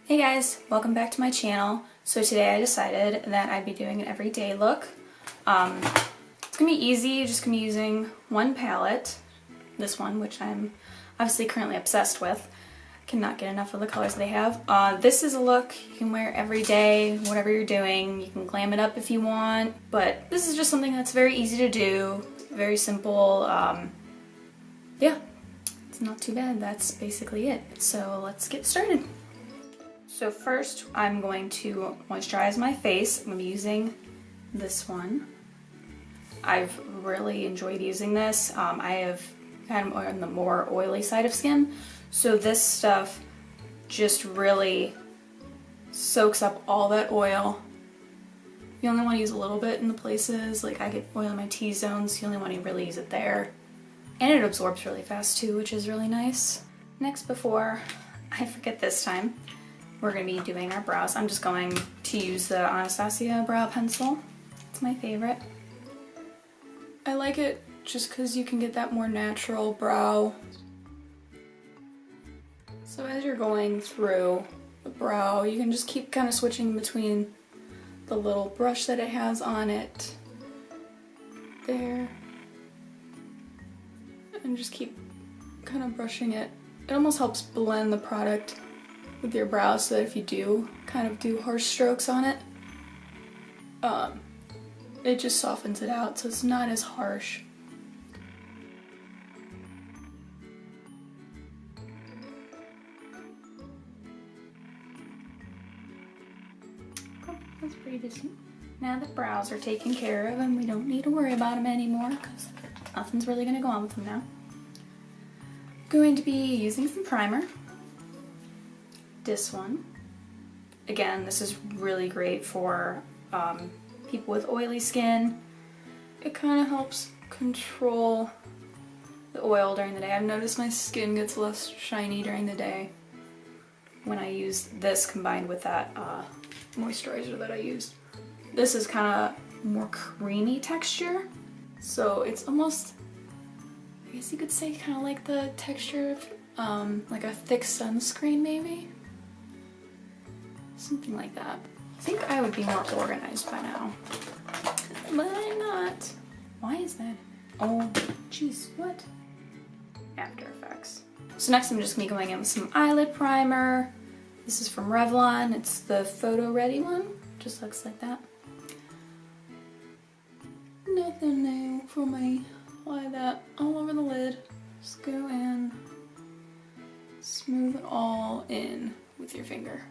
Hey guys, welcome back to my channel. So today I decided that I'd be doing an everyday look. It's gonna be easy, just gonna be using one palette, this one, which I'm obviously currently obsessed with. Cannot get enough of the colors they have. This is a look you can wear every day, whatever you're doing. You can glam it up if you want, but this is just something that's very easy to do, very simple. Yeah, it's not too bad. That's basically it. So let's get started. So first I'm going to moisturize my face. I'm going to be using this one. I've really enjoyed using this. I have kind of on the more oily side of skin, so this stuff just really soaks up all that oil. You only want to use a little bit in the places, like I get oil in my T-zones, you only want to really use it there. And it absorbs really fast too, which is really nice. Next, before I forget this time, we're going to be doing our brows. I'm just going to use the Anastasia brow pencil. It's my favorite. I like it just because you can get that more natural brow. So as you're going through the brow, you can just keep kind of switching between the little brush that it has on it. There. And just keep kind of brushing it. It almost helps blend the product with your brows so that if you do kind of do harsh strokes on it, it just softens it out so it's not as harsh. Cool, that's pretty decent. Now the brows are taken care of and we don't need to worry about them anymore because nothing's really going to go on with them now. Going to be using some primer. This one. Again, this is really great for people with oily skin. It kind of helps control the oil during the day. I've noticed my skin gets less shiny during the day when I use this combined with that moisturizer that I used. This is kind of more creamy texture, so it's almost, I guess you could say, kind of like the texture of like a thick sunscreen maybe? Something like that. I think I would be more organized by now, but I'm not. Why is that? Oh, jeez, what? After Effects. So next I'm just gonna be going in with some eyelid primer. This is from Revlon. It's the Photo Ready one. Just looks like that. Nothing new for me. Apply that all over the lid. Just go in, smooth it all in with your finger.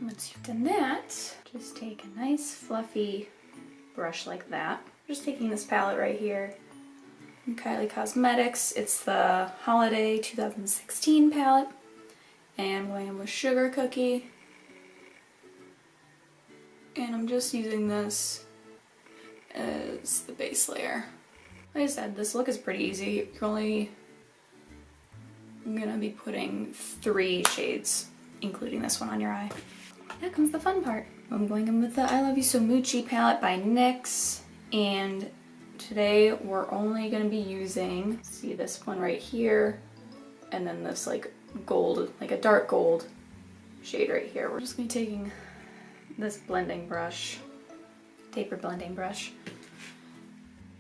Once you've done that, just take a nice fluffy brush like that. I'm just taking this palette right here from Kylie Cosmetics. It's the Holiday 2016 palette. And I'm going in with Sugar Cookie. And I'm just using this as the base layer. Like I said, this look is pretty easy. I'm gonna be putting 3 shades, including this one, on your eye. Now comes the fun part. I'm going in with the I Love You So Muchi palette by NYX, and today we're only going to be using, see this one right here, and then this like gold, like a dark gold shade right here. We're just going to be taking this blending brush, taper blending brush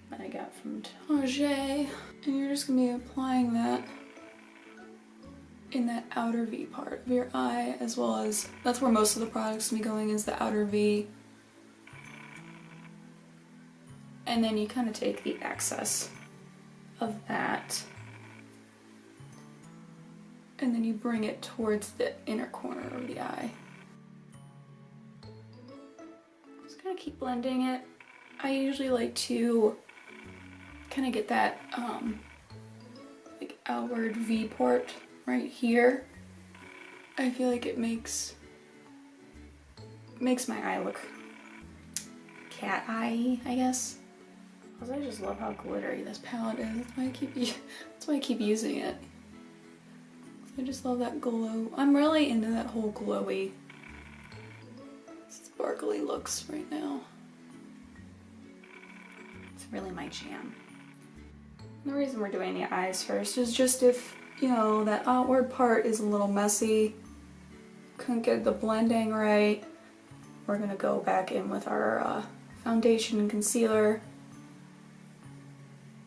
that I got from Tarte, and you're just going to be applying that in that outer V part of your eye, as well as, that's where most of the product's gonna be going, is the outer V. And then you kind of take the excess of that and then you bring it towards the inner corner of the eye. Just kind of keep blending it. I usually like to kind of get that like outward V port right here. I feel like it makes my eye look cat eye, I guess. Because I just love how glittery this palette is. That's why I keep using it. I just love that glow. I'm really into that whole glowy, sparkly looks right now. It's really my jam. The reason we're doing the eyes first is just if, you know, that outward part is a little messy, couldn't get the blending right, we're gonna go back in with our foundation and concealer,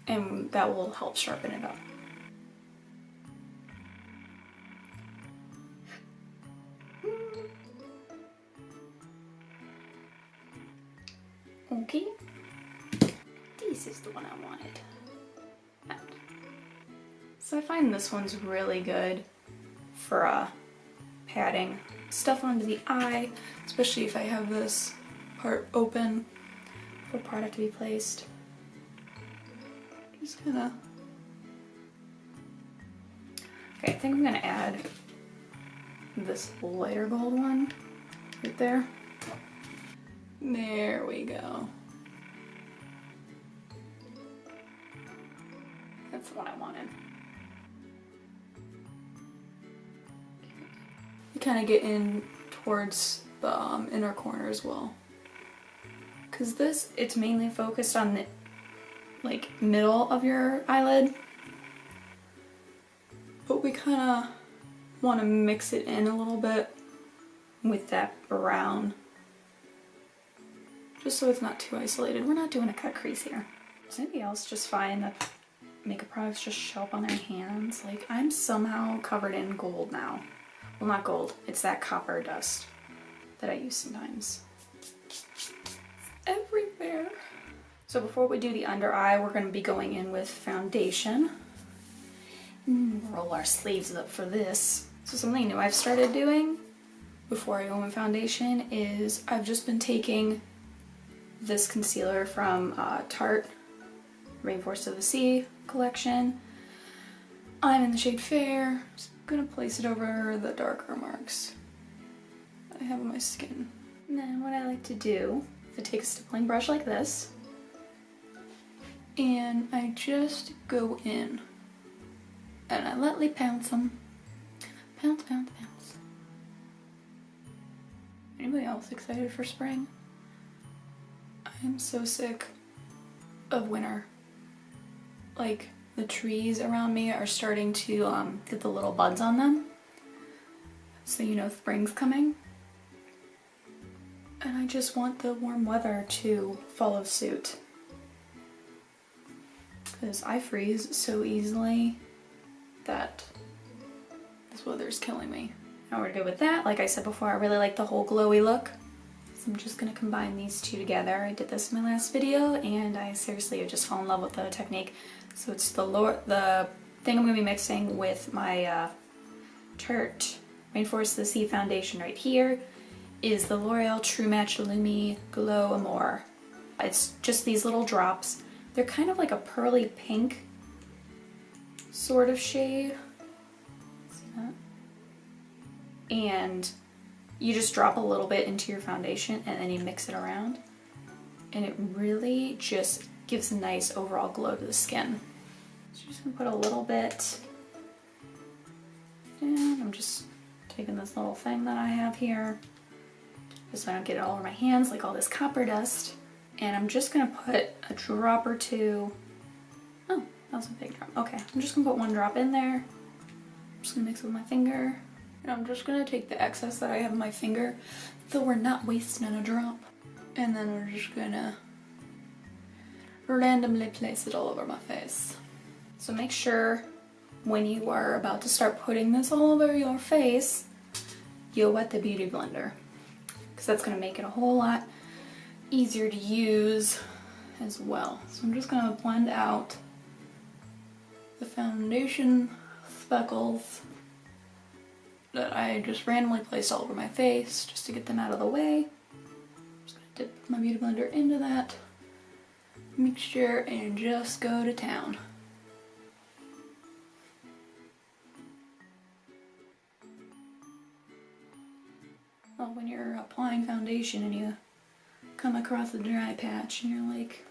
and that will help sharpen it up. Okay, this is the one I wanted. So I find this one's really good for patting stuff onto the eye, especially if I have this part open for product to be placed. Just gonna... Okay, I think I'm gonna add this lighter gold one right there. There we go. That's what I wanted. You kind of get in towards the inner corner as well. Because this, it's mainly focused on the like middle of your eyelid. But we kind of want to mix it in a little bit with that brown. Just so it's not too isolated. We're not doing a cut crease here. Does anybody else just find that makeup products just show up on their hands? Like, I'm somehow covered in gold now. Well, not gold, it's that copper dust that I use sometimes. It's everywhere. So before we do the under eye, we're going to be going in with foundation. Roll our sleeves up for this. So something new I've started doing before I go in foundation is I've just been taking this concealer from Tarte, Rainforest of the Sea collection. I'm in the shade Fair. Just gonna place it over the darker marks I have on my skin. And then what I like to do is I take a stippling brush like this and I just go in and I lightly pounce them. Pounce, pounce, pounce. Anybody else excited for spring? I'm so sick of winter. Like, the trees around me are starting to get the little buds on them. So you know spring's coming. And I just want the warm weather to follow suit. Because I freeze so easily that this weather's killing me. Now we're good with that. Like I said before, I really like the whole glowy look. So I'm just going to combine these two together. I did this in my last video and I seriously just fell in love with the technique. So it's the thing I'm going to be mixing with my Tarte Rainforest of the Sea foundation right here is the L'Oreal True Match Lumi Glow Amour. It's just these little drops. They're kind of like a pearly pink sort of shade. See that? And you just drop a little bit into your foundation and then you mix it around. And it really just gives a nice overall glow to the skin. So I'm just gonna put a little bit down. I'm just taking this little thing that I have here, just so I don't get it all over my hands like all this copper dust. And I'm just gonna put a drop or two. Oh, that was a big drop. Okay, I'm just gonna put one drop in there. I'm just gonna mix it with my finger. And I'm just gonna take the excess that I have on my finger, so we're not wasting a drop. And then we're just gonna randomly place it all over my face. So make sure when you are about to start putting this all over your face, you wet the beauty blender, because that's gonna make it a whole lot easier to use as well. So I'm just gonna blend out the foundation speckles that I just randomly placed all over my face just to get them out of the way. I'm just gonna dip my beauty blender into that mixture and just go to town. Well, when you're applying foundation and you come across a dry patch and you're like,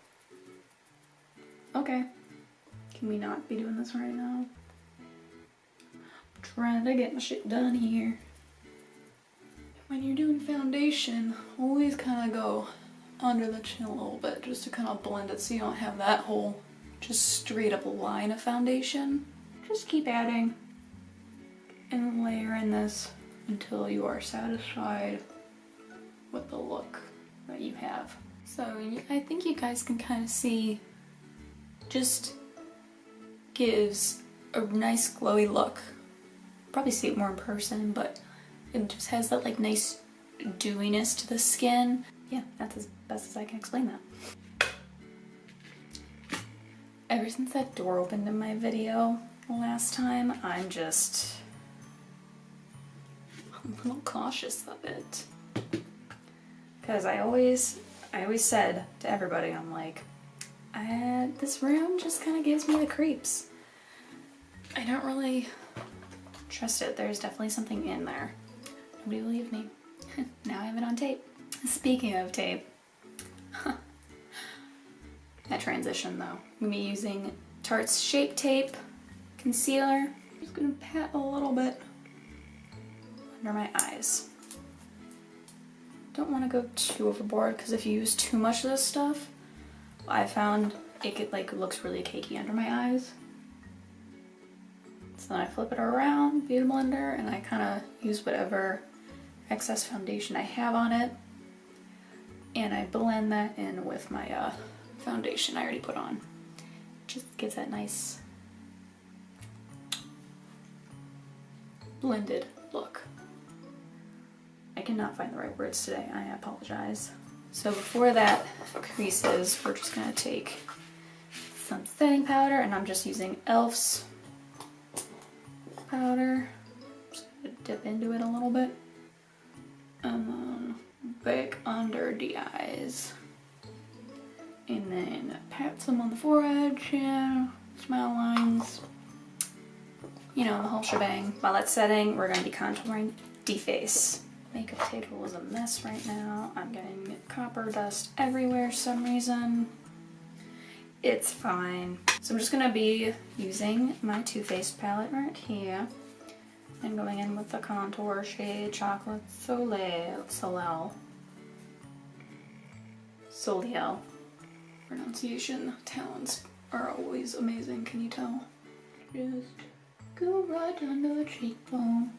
okay, can we not be doing this right now? I'm trying to get my shit done here. When you're doing foundation, always kind of go under the chin a little bit just to kind of blend it so you don't have that whole just straight up line of foundation. Just keep adding and layering this until you are satisfied with the look that you have. So I think you guys can kind of see, just gives a nice glowy look. Probably see it more in person, but it just has that like nice dewiness to the skin. Yeah, that's as best as I can explain that. Ever since that door opened in my video last time, I'm a little cautious of it. Because I always said to everybody, I'm like, this room just kind of gives me the creeps. I don't really trust it. There's definitely something in there. Nobody believed me. Now I have it on tape. Speaking of tape, that transition though. I'm gonna be using Tarte's Shape Tape Concealer. I'm just gonna pat a little bit under my eyes. Don't want to go too overboard because if you use too much of this stuff, I found it looks really cakey under my eyes. So then I flip it around, Beauty Blender, and I kind of use whatever excess foundation I have on it, and I blend that in with my foundation I already put on. Just gives that nice blended look. I cannot find the right words today, I apologize. So before that creases, we're just gonna take some setting powder, and I'm just using E.L.F's powder. Just gonna dip into it a little bit. And then bake under the eyes. And then pat some on the forehead, chin, smile lines. You know, the whole shebang. While that's setting, we're gonna be contouring the face. Makeup table is a mess right now. I'm getting copper dust everywhere for some reason. It's fine. So I'm just gonna be using my Too Faced palette right here and going in with the contour shade Chocolate Soleil. Pronunciation talents are always amazing, can you tell? Just go right under the cheekbone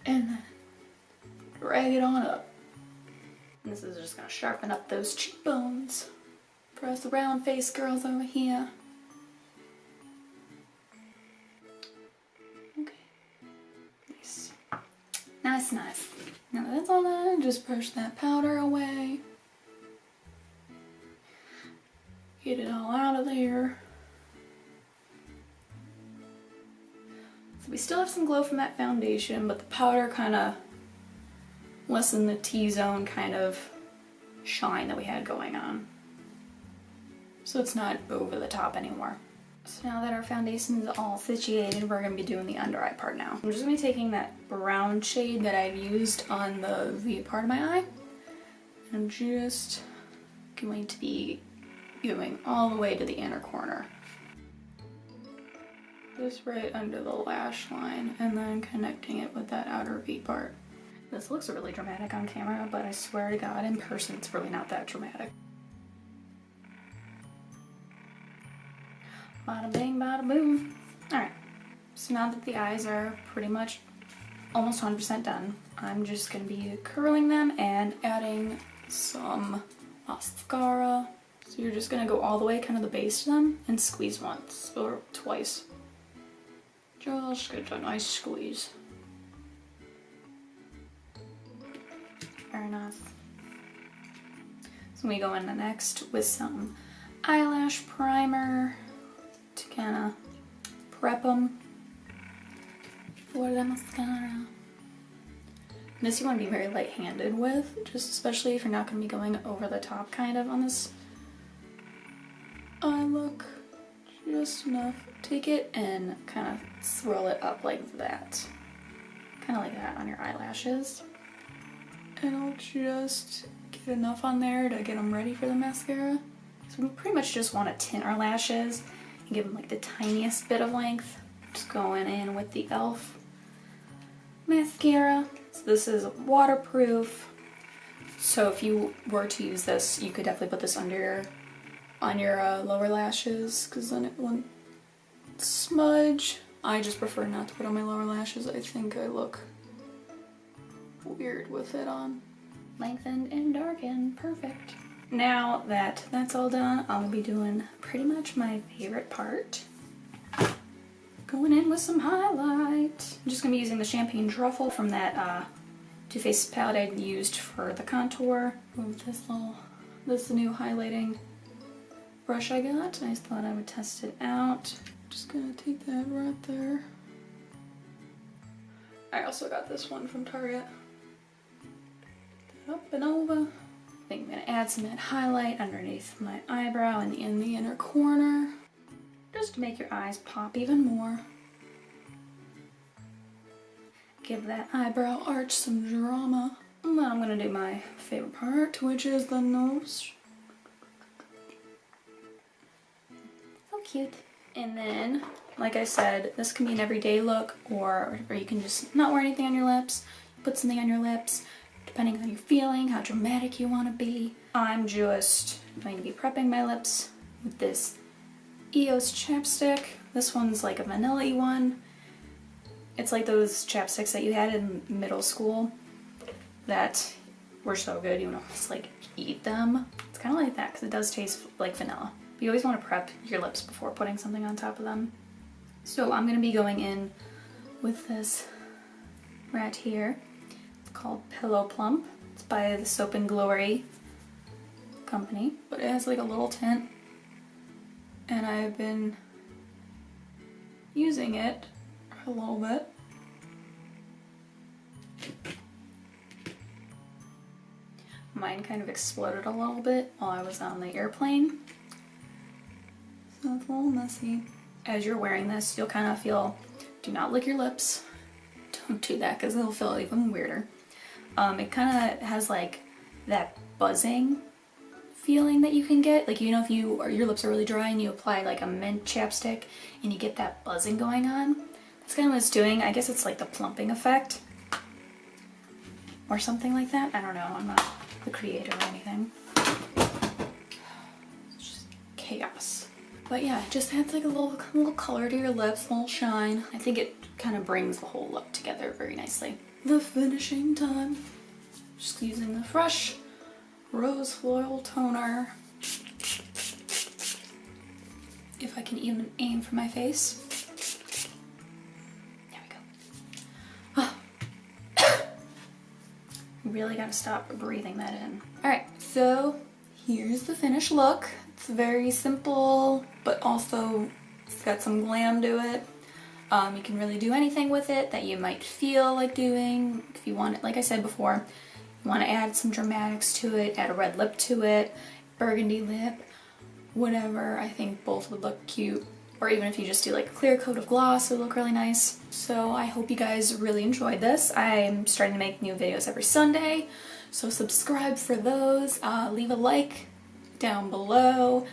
and then drag it on up. And this is just gonna sharpen up those cheekbones for us round face girls over here. Okay. Nice. Nice, nice. Now that's all done, just brush that powder away. Get it all out of there. So we still have some glow from that foundation, but the powder kind of lessened the T-zone kind of shine that we had going on. So it's not over the top anymore. So now that our foundation is all situated, we're going to be doing the under eye part now. I'm just going to be taking that brown shade that I've used on the V part of my eye and just going to be going all the way to the inner corner. Just right under the lash line and then connecting it with that outer V part. This looks really dramatic on camera, but I swear to God, in person it's really not that dramatic. Bada bing, bada boom. Alright, so now that the eyes are pretty much almost 100% done, I'm just going to be curling them and adding some mascara. So you're just going to go all the way kind of the base to them and squeeze once or twice. Just get a nice squeeze. Very nice. So we go in next with some eyelash primer to kind of prep them for the mascara. This you want to be very light-handed with, just especially if you're not going to be going over the top kind of on this eye look. Just enough. Take it and kind of swirl it up like that. Kind of like that on your eyelashes. And I'll just get enough on there to get them ready for the mascara. So we pretty much just want to tint our lashes and give them like the tiniest bit of length. Just going in with the E.L.F. mascara. So this is waterproof. So if you were to use this, you could definitely put this under your lower lashes, because then it won't smudge. I just prefer not to put on my lower lashes. I think I look weird with it on. Lengthened and darkened, perfect. Now that that's all done, I'll be doing pretty much my favorite part. Going in with some highlight. I'm just gonna be using the Champagne Truffle from that Too Faced palette I used for the contour. With this is the new highlighting brush I got. I just thought I would test it out. Just gonna take that right there. I also got this one from Tarte. Up and over. I think I'm gonna add some matte highlight underneath my eyebrow and in the inner corner, just to make your eyes pop even more. Give that eyebrow arch some drama. And then I'm gonna do my favorite part, which is the nose. So cute. And then, like I said, this can be an everyday look, or you can just not wear anything on your lips, put something on your lips, depending on how you're feeling, how dramatic you want to be. I'm just going to be prepping my lips with this EOS chapstick. This one's like a vanilla-y one. It's like those chapsticks that you had in middle school that were so good you would almost like eat them. It's kind of like that because it does taste like vanilla. But you always want to prep your lips before putting something on top of them. So I'm going to be going in with this right here. Called Pillow Plump. It's by the Soap and Glory company, but it has like a little tint, and I've been using it a little bit. Mine kind of exploded a little bit while I was on the airplane, so it's a little messy. As you're wearing this, you'll kind of feel, do not lick your lips. Don't do that because it'll feel even weirder. It kind of has like that buzzing feeling that you can get. Like, you know, if your lips are really dry and you apply like a mint chapstick and you get that buzzing going on. That's kind of what it's doing. I guess it's like the plumping effect or something like that. I don't know. I'm not the creator or anything. It's just chaos. But yeah, it just adds like a little color to your lips, a little shine. I think it kind of brings the whole look together very nicely. The finishing time. Just using the Fresh Rose Floral Toner. If I can even aim for my face. There we go. Oh. Really gotta stop breathing that in. Alright, so here's the finished look. It's very simple, but also it's got some glam to it. You can really do anything with it that you might feel like doing. If you want it, like I said before, you want to add some dramatics to it, add a red lip to it, burgundy lip, whatever. I think both would look cute. Or even if you just do like a clear coat of gloss, it would look really nice. So I hope you guys really enjoyed this. I'm starting to make new videos every Sunday, so subscribe for those. Leave a like down below.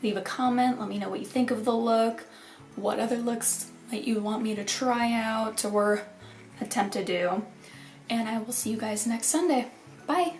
Leave a comment. Let me know what you think of the look. What other looks that you want me to try out or attempt to do. And I will see you guys next Sunday. Bye!